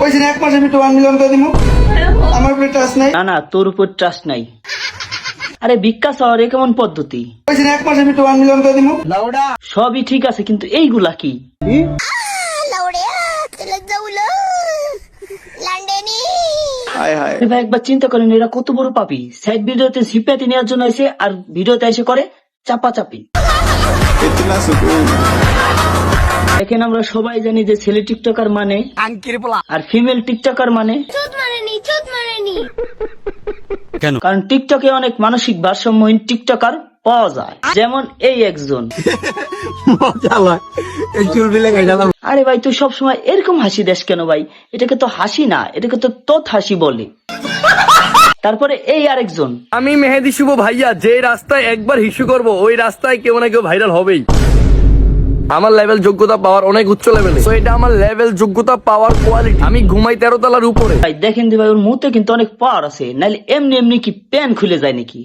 কইছি না 1 মাসে আমি 1 মিলিয়ন করে দিমু। আমার উপরে ট্রাস্ট নাই। না না, তোর উপর ট্রাস্ট নাই। আরে ভিক্ষা চাওয়ার এ কেমন পদ্ধতি? কইছি না 1 মাসে আমি 1 মিলিয়ন করে দিমু। সবই ঠিক আছে, কিন্তু এইগুলা কি? হায় হায়। আরে ভাই, একবার চিন্তা করেন, এরা কত বড় পাপী। সাইড ভিডিওতে সিম্পাতি নেওয়ার জন্য এসে, আর ভিডিওতে এসে করে চাপাচাপি। ইতনা সুকুন। দেখেন, আমরা সবাই জানি যে ছেলে টিকটকার মানে আর ফিমেল টিকটকার মানে, কারণ টিকটকে অনেক মানসিক ভারসাম্যহীন টিকটকার পাওয়া যায়, যেমন এই একজন। আরে ভাই, তুই সবসময় এরকম হাসি দেশ কেন ভাই? এটাকে তো হাসি না, এটাকে তো তোত হাসি বলে। তারপরে এই আরেকজন। আমি মেহেদি শুভ ভাইয়া, যে রাস্তায় একবার হিসু করব ওই রাস্তায় কেউ না কেউ ভাইরাল হবেই। আমার লেভেল যোগ্যতা পাওয়ার অনেক উচ্চ লেভেলে, তো এটা আমার লেভেল যোগ্যতা পাওয়ার কোয়ালিটি। আমি ঘুমাই 13 তলার উপরে। ভাই দেখেন যে ভাই, ওর মুহূর্তে কিন্তু অনেক পাওয়ার আছে, নাইলে এমনি এমনি কি প্যান খুলে যায় নাকি?